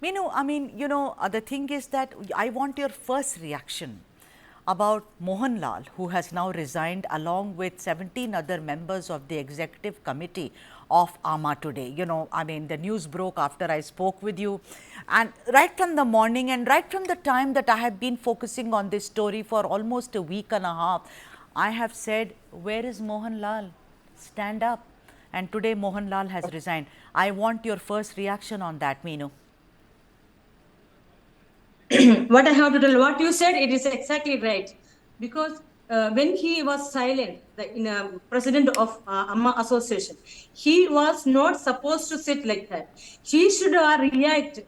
Meenu, I mean, the thing is that I want your first reaction about Mohanlal, who has now resigned along with 17 other members of the executive committee of AMA today. I mean, the news broke after I spoke with you, and right from the morning and right from the time that I have been focusing on this story for almost a week and a half, I have said, where is Mohanlal? Stand up. And today Mohanlal has resigned. I want your first reaction on that, Meenu. What I have to tell, what you said, it is exactly right. Because when he was silent, president of Amma Association, he was not supposed to sit like that. He should react.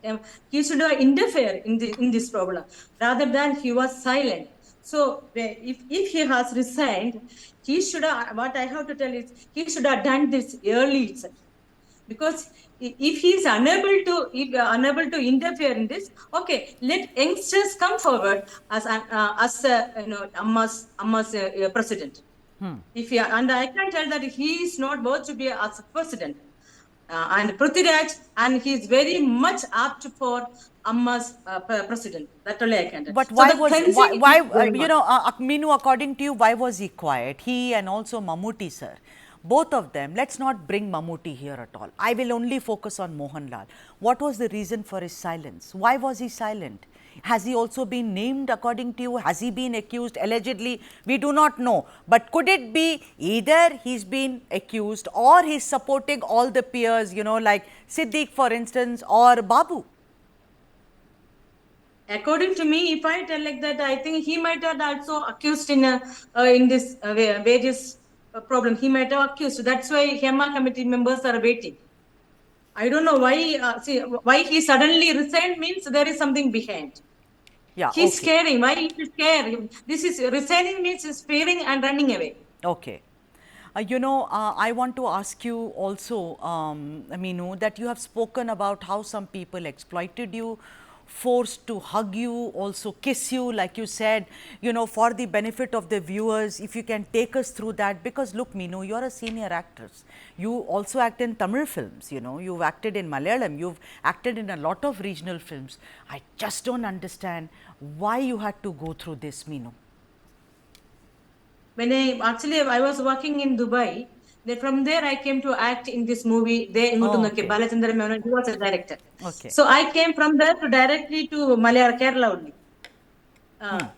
He should interfere in this problem rather than he was silent. So if he has resigned, he should have. What I have to tell is he should have done this early itself, because if he is unable to interfere in this, okay, let youngsters come forward as Amma's president. If he, and I can tell that he is not worth to be as president. And Prithviraj, and he is very much apt for Amma's president. That only I can tell. But So why the was cleansing why is going on. Meenu, according to you, why was he quiet? He and also Mammootty sir, both of them. Let's not bring Mammootty here at all. I will only focus on Mohanlal. What was the reason for his silence? Why was he silent? Has he also been named according to you? Has he been accused allegedly? We do not know. But could it be either he's been accused or he's supporting all the peers, like Siddique, for instance, or Babu? According to me, if I tell like that, I think he might have also accused in this various problem. He might have accused. That's why HEMA committee members are waiting. I don't know why. Why he suddenly resigned means there is something behind. Yeah, He's okay. scaring. Why he is scared? This is resigning means he's fearing and running away. Okay. I want to ask you also, Meenu, that you have spoken about how some people exploited you, forced to hug you, also kiss you, like you said, for the benefit of the viewers. If you can take us through that, because look, Meenu, you're a senior actress. You also act in Tamil films, you've acted in Malayalam, you've acted in a lot of regional films. I just don't understand why you had to go through this, Meenu. When I was working in Dubai. Then from there I came to act in this movie. Okay. Balachandra Menon, he was a director. Okay. So I came from there to directly to Malayalam, Kerala only.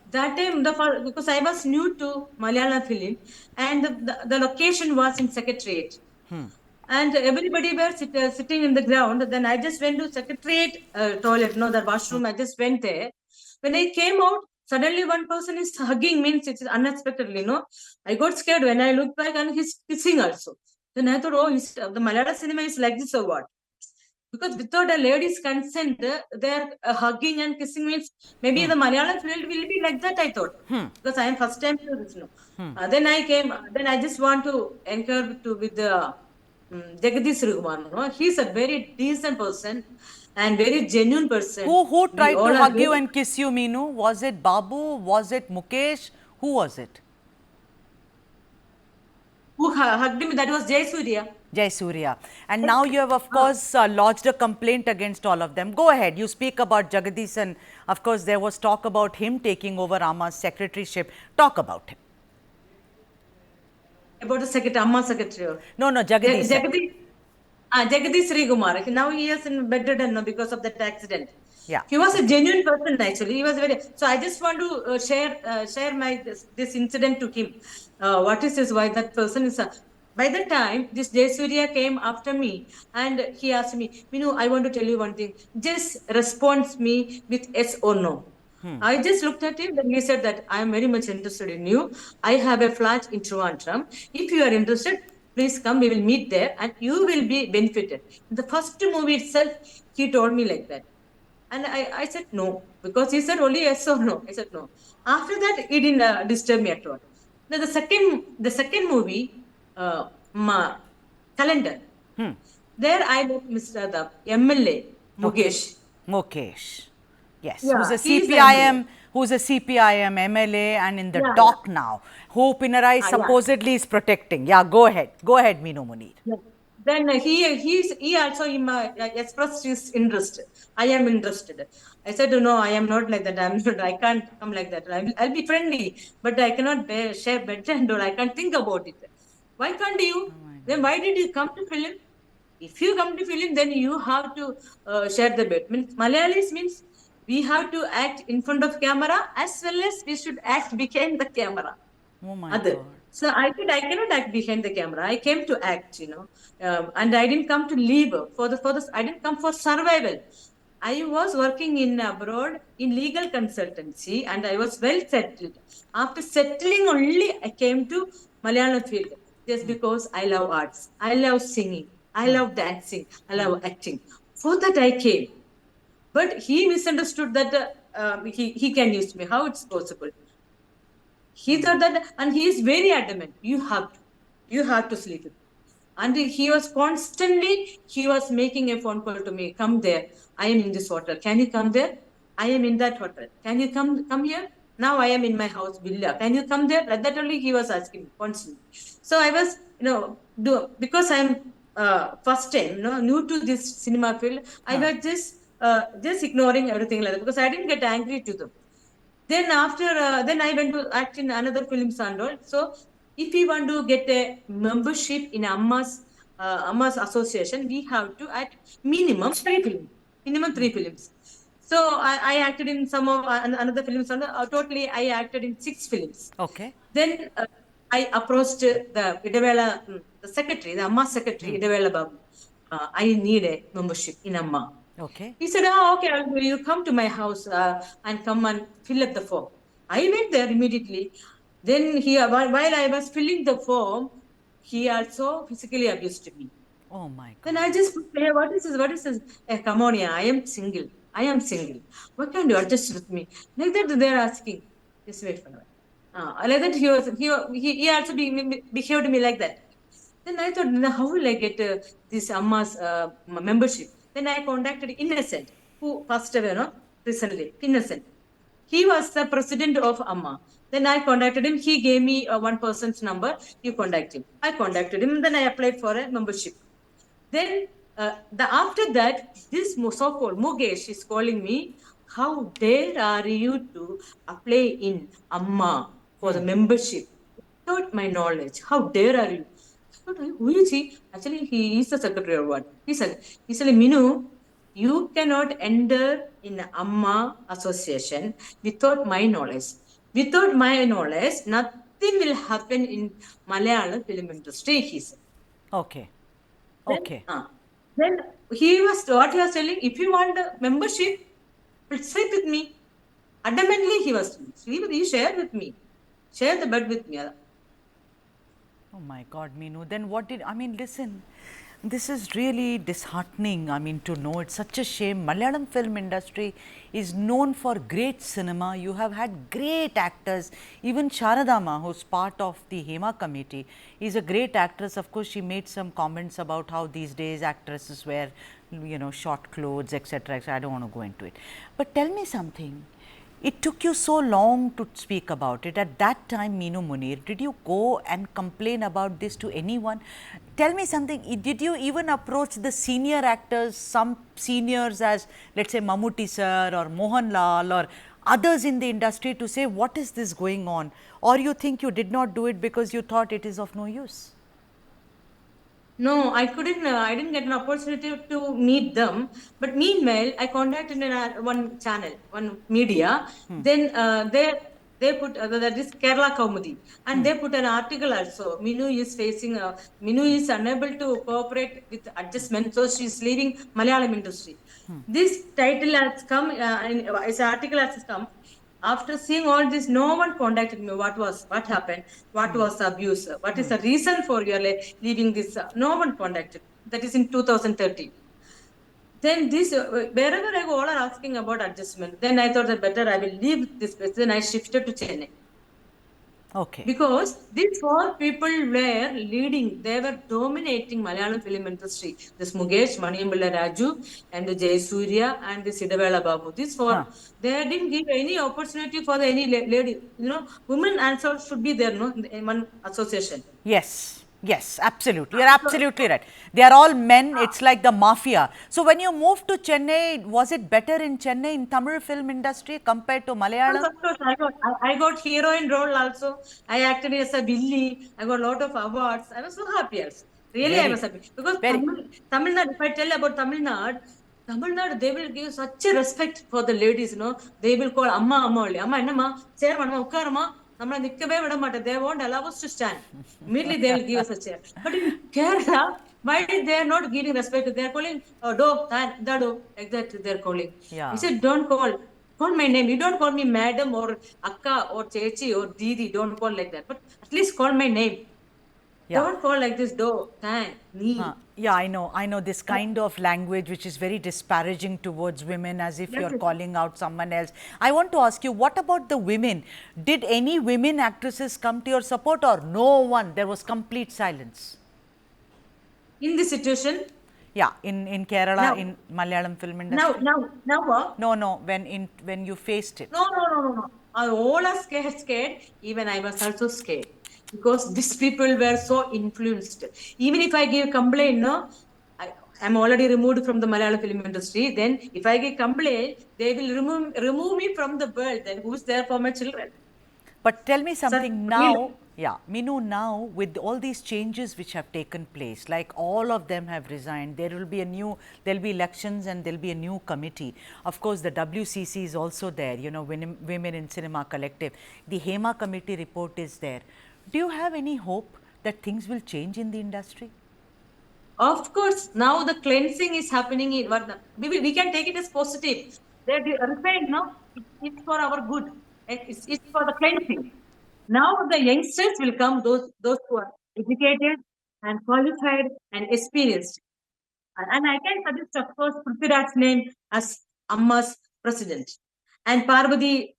That time, because I was new to Malayalam film, and the location was in Secretariat. And everybody were sitting in the ground. Then I just went to Secretariat toilet, the washroom. I just went there. When I came out, suddenly one person is hugging, means it is unexpectedly, I got scared when I looked back and he's kissing also. Then I thought, oh, the Malayalam cinema is like this or what? Because without a lady's consent, they're hugging and kissing means maybe the Malayalam field will be like that, I thought. Because I am first time to this. Then I came, then I just want to encourage with the Jagadish Raghuvan. He's a very decent person and very genuine person. Who We tried all to are hug you very, and kiss you, Meenu? Was it Babu? Was it Mukesh? Who was it? who hugged me, that was Jay Surya. Jai Surya. And now you have, of course, lodged a complaint against all of them. Go ahead. You speak about Jagadish, and of course, there was talk about him taking over Ama's secretaryship. Talk about him. About the secretary, Amma secretary. No, Jagadish. Jagadish. Jagadish Srikumar. Now he is in bedridden because of that accident. Yeah. He was a genuine person actually. He was very. So I just want to share my this incident to him. What is this? Why that person is? By the time this Jay Surya came after me and he asked me, Meenu, I want to tell you one thing. Just respond me with yes or no. I just looked at him and he said that I am very much interested in you. I have a flat in Trivandrum. If you are interested, please come. We will meet there and you will be benefited. In the first movie itself, he told me like that. And I said no, because he said only yes or no. I said no. After that, he didn't disturb me at all. Then the second movie, Calendar. There I met Mr. the MLA, Mukesh. Mukesh. Yes. Yeah, Who's a he is the MLA. CPIM MLA and in the Yeah, dock now, who Pinarayi yeah. supposedly is protecting. Yeah, go ahead. Go ahead, Meenu Munir. Yeah. then he also expressed his interest. I am interested. I said, no, I am not like that. I'm not, I can't come like that. I'll be friendly, but I cannot share bed and all. I can't think about it. Why can't you? Then why did you come to film? If you come to film, then you have to share the bed. Means Malayalis means we have to act in front of camera as well as we should act behind the camera. Oh my Other. God. So I said I cannot act behind the camera. I came to act, and I didn't come to live for the. I didn't come for survival. I was working in abroad in legal consultancy, and I was well settled. After settling, only I came to Malayalam field just because I love arts. I love singing. I love dancing. I love acting. For that I came. But he misunderstood that he can use me. How it's possible? He thought that, and he is very adamant. You have to sleep with me. And he was constantly, he was making a phone call to me. Come there. I am in this hotel. Can you come there? I am in that hotel. Can you come here? Now I am in my house villa. Can you come there? Like that only he was asking me constantly. So I was, because I'm first time, new to this cinema field, I was just ignoring everything like that because I didn't get angry to them. Then then I went to act in another films and all. So if we want to get a membership in Amma's association, we have to act minimum 3 films. Minimum 3 films. So I acted in some of another films. And totally, I acted in 6 films. Okay. Then I approached the secretary, the Amma secretary, Idavela Babu. I need a membership in Amma. Okay. He said, okay, you come to my house and come and fill up the form. I went there immediately. Then while I was filling the form, he also physically abused me. Oh my God. Then I just put, hey, what is this? What is this? Hey, come on, yeah, I am single. I am single. Why can't you adjust with me? Like that, they're asking. Just wait for a while. Like that, he also behaved to me like that. Then I thought, now how will I get this Amma's membership? Then I contacted Innocent, who passed away, recently. Innocent. He was the president of Amma. Then I contacted him. He gave me one person's number. You contact him. I contacted him. Then I applied for a membership. Then after that, this so-called Mukesh is calling me. How dare are you to apply in Amma for the membership without my knowledge? How dare are you? I thought, who is he? Actually, he is the secretary or what? He said, Minu, you cannot enter in Amma association without my knowledge. Without my knowledge, nothing will happen in Malayalam film industry, he said. Okay. Then, Okay. Then what he was telling, if you want a membership, sleep with me. Adamantly he was sleep with you, share with me. Share the bed with me. Oh my God, Meenu. Then what did, I mean, listen, this is really disheartening. I mean, to know it's such a shame. Malayalam film industry is known for great cinema. You have had great actors. Even Sharadama, who's part of the Hema committee, is a great actress. Of course, she made some comments about how these days actresses wear, short clothes, etc. I don't want to go into it. But tell me something. It took you so long to speak about it. At that time, Meenu Munir, did you go and complain about this to anyone? Tell me something, did you even approach the senior actors, some seniors as, let's say, Mammootty sir or Mohanlal or others in the industry to say, what is this going on? Or you think you did not do it because you thought it is of no use? No, I couldn't. I didn't get an opportunity to meet them. But meanwhile, I contacted one channel, one media. Then they put that is Kerala Kaumudi, and they put an article also. Minu is facing. Minu is unable to cooperate with adjustment, so she is leaving Malayalam industry. This title has come. This article has come. After seeing all this, no one contacted me. What happened? What was the abuse? What is the reason for your leaving this? No one contacted. That is in 2013. Then this, wherever I go, all are asking about adjustment. Then I thought that better I will leave this place. Then I shifted to Chennai. Okay. Because these 4 people were leading, they were dominating Malayalam film industry. This Mukesh, Maniyamala Raju, and the Jayasuriya, and the Sidavela Babu. These 4, they didn't give any opportunity for any lady. Women also should be there, no, in one association. Yes. Yes, absolutely. You're absolutely right. They are all men. It's like the mafia. So when you moved to Chennai, was it better in Chennai in Tamil film industry compared to Malayalam? Of course, I got heroine role also. I acted as a Billy. I got a lot of awards. I was so happy also. Really, I was Very, happy. Because very. Tamil Nadu, if I tell about Tamil Nadu, they will give such a respect for the ladies, They will call Amma, Amma only. Amma, Amma, chair, Amma, Ukkarama. They won't allow us to stand. Immediately they will give us a chair. But in Kerala, why they are not giving respect? They are calling do, dado, like that they are calling. Yeah. He said, don't call my name. You don't call me madam or akka or chechi or didi. Don't call like that. But at least call my name. Yeah. Don't call like this. Do, thank, nee. Yeah, I know. I know this kind of language which is very disparaging towards women as if you're calling out someone else. I want to ask you, what about the women? Did any women actresses come to your support or no one? There was complete silence. In this situation, Yeah, in Kerala, now, in Malayalam film industry. now what? No, when you faced it. No. All are scared. Even I was also scared because these people were so influenced. Even if I give complaint, I'm already removed from the Malayalam film industry. Then if I give complaint, they will remove me from the world. Then who's there for my children? But tell me something now, Really? yeah, Minu, now with all these changes which have taken place, like all of them have resigned, there'll be elections and there'll be a new committee. Of course, the WCC is also there, Women in Cinema Collective. The HEMA committee report is there. Do you have any hope that things will change in the industry? Of course, now the cleansing is happening in Varna. We can take it as positive. They're refined, no? It's for our good. It's for the cleansing. Now the youngsters will come, those who are educated and qualified and experienced. And I can suggest, of course, Prithviraj's name as Amma's president. And Parvati,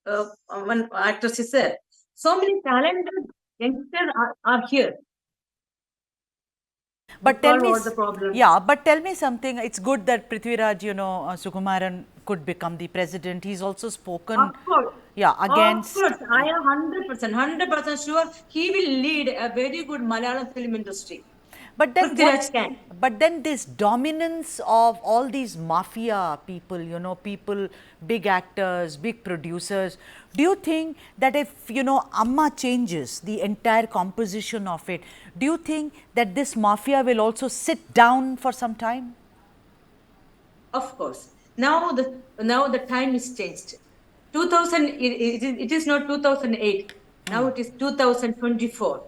one actress is there. So many talented youngsters are here. But Solve all the problems. but tell me something. It's good that Prithviraj, Sukumaran could become the president. He's also spoken, Of course. against. Of course, I am 100% sure he will lead a very good Malayalam film industry. But then, Prithviraj can. but then this dominance of all these mafia people, people, big actors, big producers. Do you think that if, Amma changes the entire composition of it, do you think that this mafia will also sit down for some time? Of course. Now the time is changed. 2000, it is not 2008. Now it is 2024.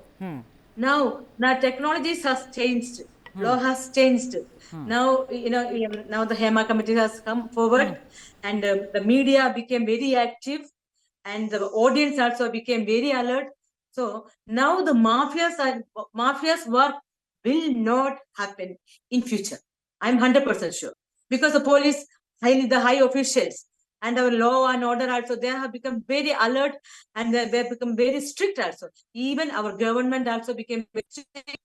Now technologies has changed. Law has changed. Now, now the HEMA committee has come forward and the media became very active and the audience also became very alert. So now the mafia's work will not happen in future. I'm 100% sure because the police, the high officials, and our law and order also, they have become very alert and they have become very strict also. Even our government also became very strict.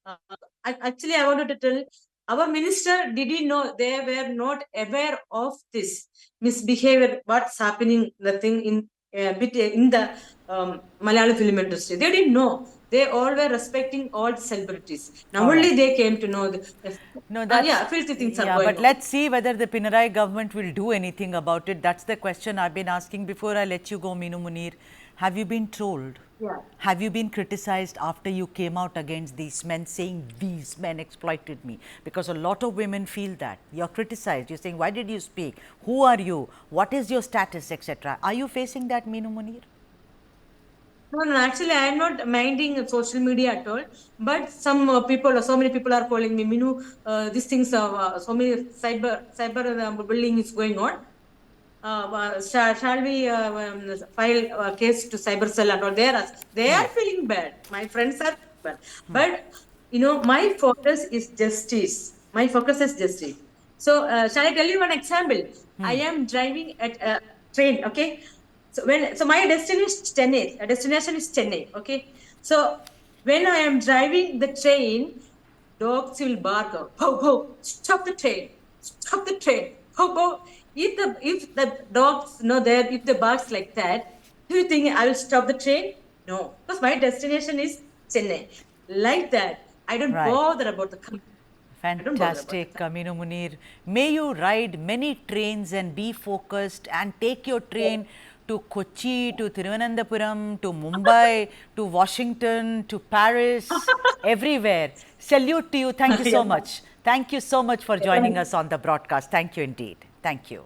Actually, I wanted to tell our minister didn't know, they were not aware of this misbehavior, what's happening, the thing in the Malayalam film industry. They didn't know. They all were respecting all celebrities. Now only they came to know. No, that's filthy things are yeah, going but on. let's see whether the Pinarayi government will do anything about it. That's the question I've been asking. Before I let you go, Minu Munir, have you been trolled? Yeah. Have you been criticized after you came out against these men, saying these men exploited me? Because a lot of women feel that. You're criticized. You're saying, why did you speak? Who are you? What is your status, etc. Are you facing that, Minu Munir? No, actually, I am not minding social media at all. But some people, so many people are calling me, Minu, these things, so many cyber bullying is going on. Shall we file a case to cyber cell and all? They are feeling bad. My friends are bad. But, my focus is justice. My focus is justice. So, shall I tell you one example? I am driving at a train, okay? So my destination is Chennai, okay? So when I am driving the train, dogs will bark out, ho, stop the train, ho. If the dogs if the barks like that, do you think I will stop the train? No, because my destination is Chennai. Like that, I don't Right. bother about the committee. don't bother about Fantastic, Aminu Munir. May you ride many trains and be focused and take your train to Kochi, to Thiruvananthapuram, to Mumbai, to Washington, to Paris, everywhere. Salute to you. Thank you so Yeah. much. Thank you so much for joining us on the broadcast. Thank you indeed. Thank you.